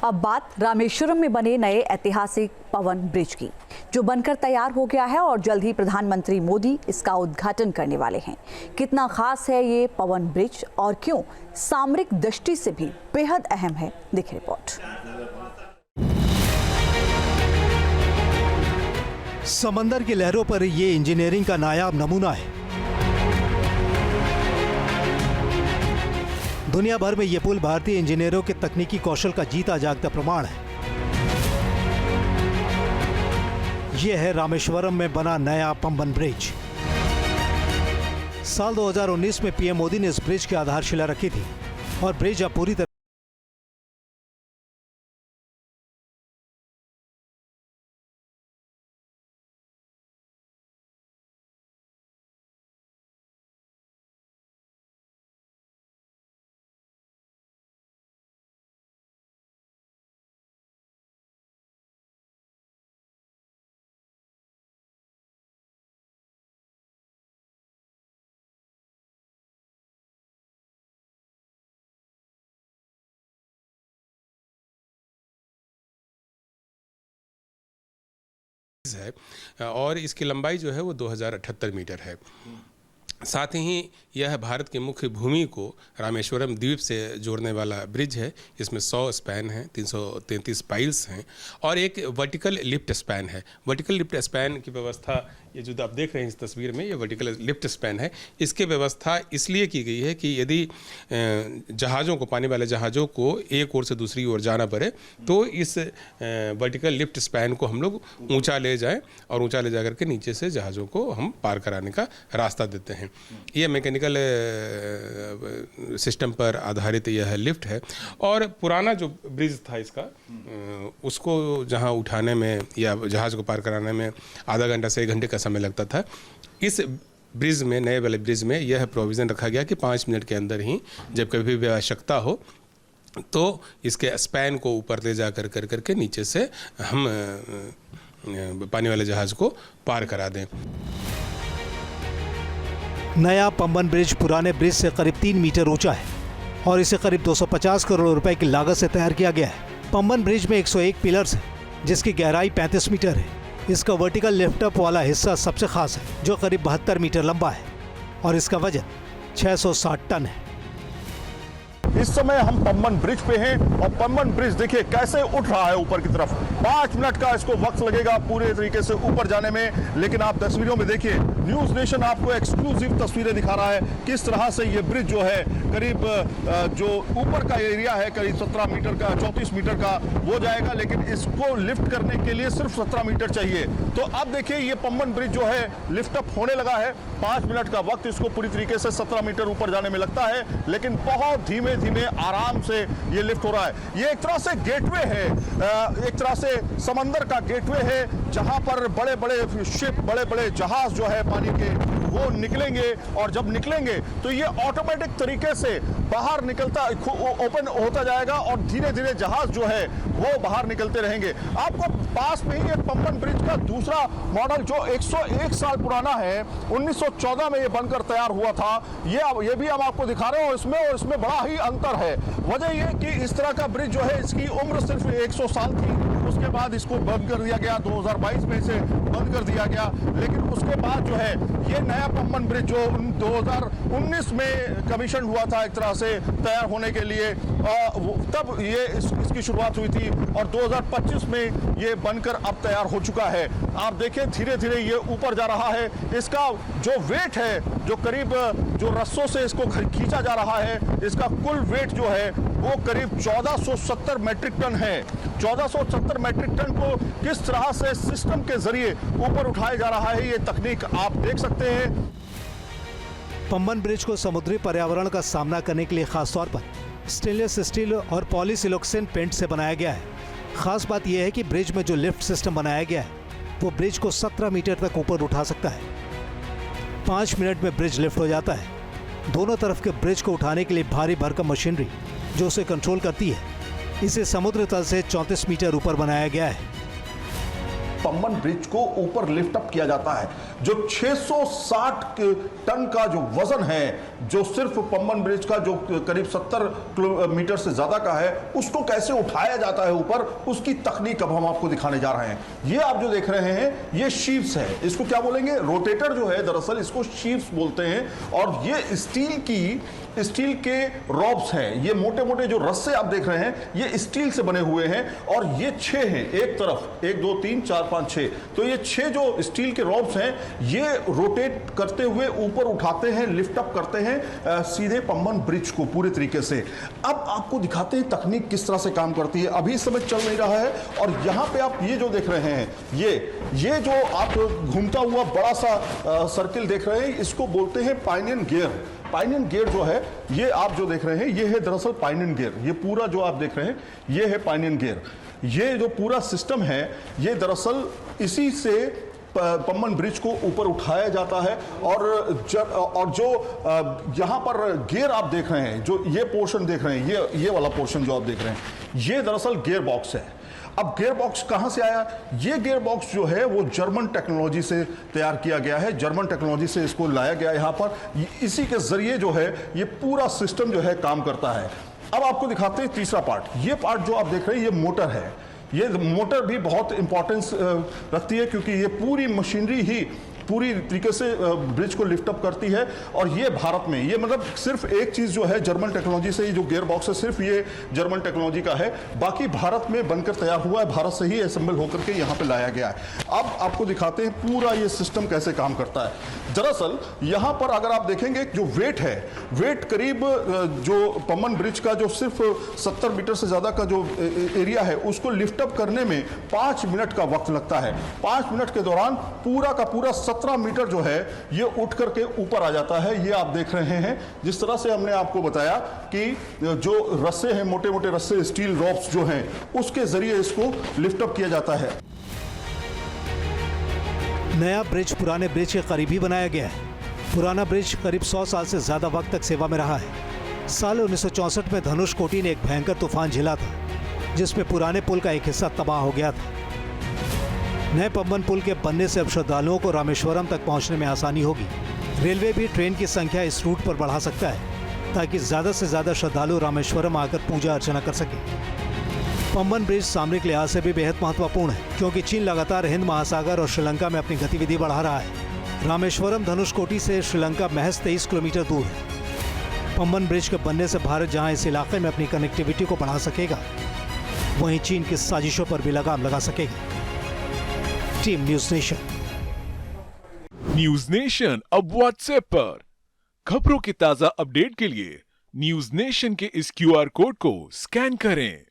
अब बात रामेश्वरम में बने नए ऐतिहासिक पवन ब्रिज की, जो बनकर तैयार हो गया है और जल्द ही प्रधानमंत्री मोदी इसका उद्घाटन करने वाले हैं। कितना खास है ये पवन ब्रिज और क्यों सामरिक दृष्टि से भी बेहद अहम है, देखिए रिपोर्ट। समंदर की लहरों पर ये इंजीनियरिंग का नायाब नमूना है। दुनिया भर में ये पुल भारतीय इंजीनियरों के तकनीकी कौशल का जीता जागता प्रमाण है। ये है रामेश्वरम में बना नया पंबन ब्रिज। साल 2019 में पीएम मोदी ने इस ब्रिज की आधारशिला रखी थी और ब्रिज अब पूरी तरह है और इसकी लंबाई जो है वो 2078 मीटर है। साथ ही यह भारत की मुख्य भूमि को रामेश्वरम द्वीप से जोड़ने वाला ब्रिज है। इसमें 100 स्पैन हैं, 333 पाइल्स हैं और एक वर्टिकल लिफ्ट स्पैन है। वर्टिकल लिफ्ट स्पैन की व्यवस्था, ये जो आप देख रहे हैं इस तस्वीर में, ये वर्टिकल लिफ्ट स्पैन है। इसकी व्यवस्था इसलिए की गई है कि यदि जहाज़ों को, पानी वाले जहाज़ों को एक ओर से दूसरी ओर जाना पड़े तो इस वर्टिकल लिफ्ट स्पैन को हम लोग ऊंचा ले जाएं और ऊंचा ले जा करके नीचे से जहाज़ों को हम पार कराने का रास्ता देते हैं। ये मैकेनिकल सिस्टम पर आधारित यह लिफ्ट है और पुराना जो ब्रिज था इसका, उसको जहां उठाने में या जहाज़ को पार कराने में आधा घंटा से 1 घंटे का समय लगता था। इस ब्रिज में, नए वाले ब्रिज में यह प्रोविज़न रखा गया कि 5 मिनट के अंदर ही जब कभी भी आवश्यकता हो तो इसके स्पैन को ऊपर ले जा करके नीचे से हम पानी वाले जहाज़ को पार करा दें। नया पंबन ब्रिज पुराने ब्रिज से करीब 3 मीटर ऊंचा है और इसे करीब 250 करोड़ रुपए की लागत से तैयार किया गया है। पंबन ब्रिज में 101 पिलर्स हैं, जिसकी गहराई 35 मीटर है। इसका वर्टिकल लिफ्टअप वाला हिस्सा सबसे खास है, जो करीब 72 मीटर लंबा है और इसका वजन 660 टन है। इस समय हम पंबन ब्रिज पे हैं और पंबन ब्रिज देखिए कैसे उठ रहा है ऊपर की तरफ। 5 मिनट का इसको वक्त लगेगा पूरे तरीके से ऊपर जाने में, लेकिन आप तस्वीरों में देखिए, न्यूज़ नेशन आपको एक्सक्लूसिव तस्वीरें दिखा रहा है किस तरह से ये ब्रिज जो है करीब जो ऊपर का एरिया है करीब 17 मीटर का, 34 मीटर का वो जाएगा, लेकिन इसको लिफ्ट करने के लिए सिर्फ 17 मीटर चाहिए। तो अब देखिए ये पंबन ब्रिज जो है लिफ्ट अप होने लगा है। 5 मिनट का वक्त इसको पूरी तरीके से 17 मीटर ऊपर जाने में लगता है, लेकिन बहुत धीमे आराम से ये लिफ्ट हो रहा है। ये एक तरह से गेटवे है, एक तरह से समंदर का गेटवे है, जहां पर बड़े बड़े शिप, बड़े बड़े जहाज जो है पानी के वो निकलेंगे और जब निकलेंगे तो ये ऑटोमेटिक तरीके से बाहर निकलता, ओपन होता जाएगा और धीरे धीरे जहाज जो है वो बाहर निकलते रहेंगे। आपको पास में ही एक पंबन ब्रिज का दूसरा मॉडल जो 101 साल पुराना है, 1914 में ये बनकर तैयार हुआ था, ये भी हम आपको दिखा रहे हैं और इसमें बड़ा ही अंतर है। वजह ये कि इस तरह का ब्रिज जो है इसकी उम्र सिर्फ 100 साल थी, उसके बाद इसको बंद कर दिया गया, 2022 में इसे बंद कर दिया गया। लेकिन उसके बाद जो है ये नया पंबन ब्रिज जो 2019 में कमीशन हुआ था एक तरह से तैयार होने के लिए, तब ये इसकी शुरुआत हुई थी और 2025 में ये बनकर अब तैयार हो चुका है। आप देखिए धीरे धीरे ये ऊपर जा रहा है। इसका जो वेट है, जो करीब जो रस्सों से इसको खींचा जा रहा है, इसका कुल वेट जो है वो करीब 1470 मैट्रिक टन है। 1470 मैट्रिक टन को किस तरह से सिस्टम के जरिए ऊपर उठाया जा रहा है, ये तकनीक आप देख सकते हैं। पंबन ब्रिज को समुद्री पर्यावरण का सामना करने के लिए खास तौर पर स्टेनलेस स्टील और पॉलीसिलोक्सेन पेंट से बनाया गया है। खास बात यह है कि ब्रिज में जो लिफ्ट सिस्टम बनाया गया है वो ब्रिज को 17 मीटर तक ऊपर उठा सकता है। 5 मिनट में ब्रिज लिफ्ट हो जाता है। दोनों तरफ के ब्रिज को उठाने के लिए भारी भरकम मशीनरी जो उसे कंट्रोल करती है। इसे समुद्र तल से 34 मीटर ऊपर बनाया गया है पम्बन ब्रिज को ऊपर लिफ्ट अप किया जाता है। जो 660 टन का जो वजन है, जो सिर्फ पम्बन ब्रिज का जो करीब 70 किलोमीटर से ज्यादा का है, उसको कैसे उठाया जाता है ऊपर, उसकी तकनीक अब हम आपको दिखाने जा रहे हैं। ये आप जो देख रहे हैं ये शीव्स है, इसको क्या बोलेंगे, रोटेटर जो है, दरअसल इसको शीव्स बोलते हैं। और ये स्टील के रॉब्स हैं, ये मोटे मोटे जो रस्से आप देख रहे हैं ये स्टील से बने हुए हैं। और ये 6 हैं एक तरफ, 1 2 3 4 5 6, तो ये 6 जो स्टील के रॉब्स हैं ये रोटेट करते हुए ऊपर उठाते हैं, लिफ्ट अप करते हैं सीधे पम्बन ब्रिज को पूरे तरीके से। अब आपको दिखाते हैं तकनीक किस तरह से काम करती है। अभी इस समय चल नहीं रहा है। और यहां पे आप ये जो देख रहे हैं, ये जो आप घूमता हुआ बड़ा सा सर्किल देख रहे हैं, इसको बोलते हैं पाइनियन गियर। पाइनियन गियर जो है, ये आप जो देख रहे हैं ये है दरअसल पाइनियन गियर। ये पूरा जो आप देख रहे हैं ये है पाइनियन गियर। ये जो पूरा सिस्टम है ये दरअसल इसी से पम्बन ब्रिज को ऊपर उठाया जाता है। और जो यहाँ पर गियर आप देख रहे हैं, जो ये पोर्शन देख रहे हैं, ये वाला पोर्शन जो आप देख रहे हैं, ये दरअसल गियर बॉक्स है। अब गियर बॉक्स कहां से आया? ये गियर बॉक्स जो है वो जर्मन टेक्नोलॉजी से तैयार किया गया है, जर्मन टेक्नोलॉजी से इसको लाया गया है यहाँ पर। इसी के जरिए जो है ये पूरा सिस्टम जो है काम करता है। अब आपको दिखाते हैं तीसरा पार्ट। ये पार्ट जो आप देख रहे हैं ये मोटर है। ये मोटर भी बहुत इंपॉर्टेंस रखती है, क्योंकि ये पूरी मशीनरी ही पूरी तरीके से ब्रिज को लिफ्ट अप करती है। और ये भारत में, ये मतलब सिर्फ एक चीज जो है जर्मन टेक्नोलॉजी से, ये जो गियर बॉक्स है सिर्फ ये जर्मन टेक्नोलॉजी का है, बाकी भारत में बनकर तैयार हुआ है, भारत से ही असेंबल होकर के यहाँ पे लाया गया है। अब आपको दिखाते हैं पूरा ये सिस्टम कैसे काम करता है। दरअसल यहाँ पर अगर आप देखेंगे जो वेट है, वेट करीब जो पम्बन ब्रिज का जो सिर्फ 70 मीटर से ज्यादा का जो एरिया है उसको लिफ्ट अप करने में 5 मिनट का वक्त लगता है। 5 मिनट के दौरान पूरा का पूरा 17 मीटर जो है ये उठ करके ऊपर आ जाता है। ये आप देख रहे हैं, जिस तरह से हमने आपको बताया कि जो रस्से हैं, मोटे मोटे रस्से, स्टील रॉड्स जो हैं, उसके जरिए इसको लिफ्ट अप किया जाता है। नया ब्रिज पुराने ब्रिज के करीब ही बनाया गया है। पुराना ब्रिज करीब 100 साल से ज्यादा वक्त तक सेवा में रहा है। साल 1964 में धनुषकोटी ने एक भयंकर तूफान झेला था, जिसमें पुराने पुल का एक हिस्सा तबाह हो गया था। नए पम्बन पुल के बनने से अब श्रद्धालुओं को रामेश्वरम तक पहुंचने में आसानी होगी। रेलवे भी ट्रेन की संख्या इस रूट पर बढ़ा सकता है, ताकि ज्यादा से ज्यादा श्रद्धालु रामेश्वरम आकर पूजा अर्चना कर सकें। पम्बन ब्रिज सामरिक लिहाज से भी बेहद महत्वपूर्ण है, क्योंकि चीन लगातार हिंद महासागर और श्रीलंका में अपनी गतिविधि बढ़ा रहा है। रामेश्वरम धनुषकोटी से श्रीलंका महज 23 किलोमीटर दूर है। पम्बन ब्रिज के बनने से भारत जहां इस इलाके में अपनी कनेक्टिविटी को बढ़ा सकेगा, वहीं चीन की साजिशों पर भी लगाम लगा सकेगा। Team news nation. News nation अब व्हाट्सएप पर। खबरों की ताजा अपडेट के लिए न्यूज़ नेशन के इस QR कोड को स्कैन करें।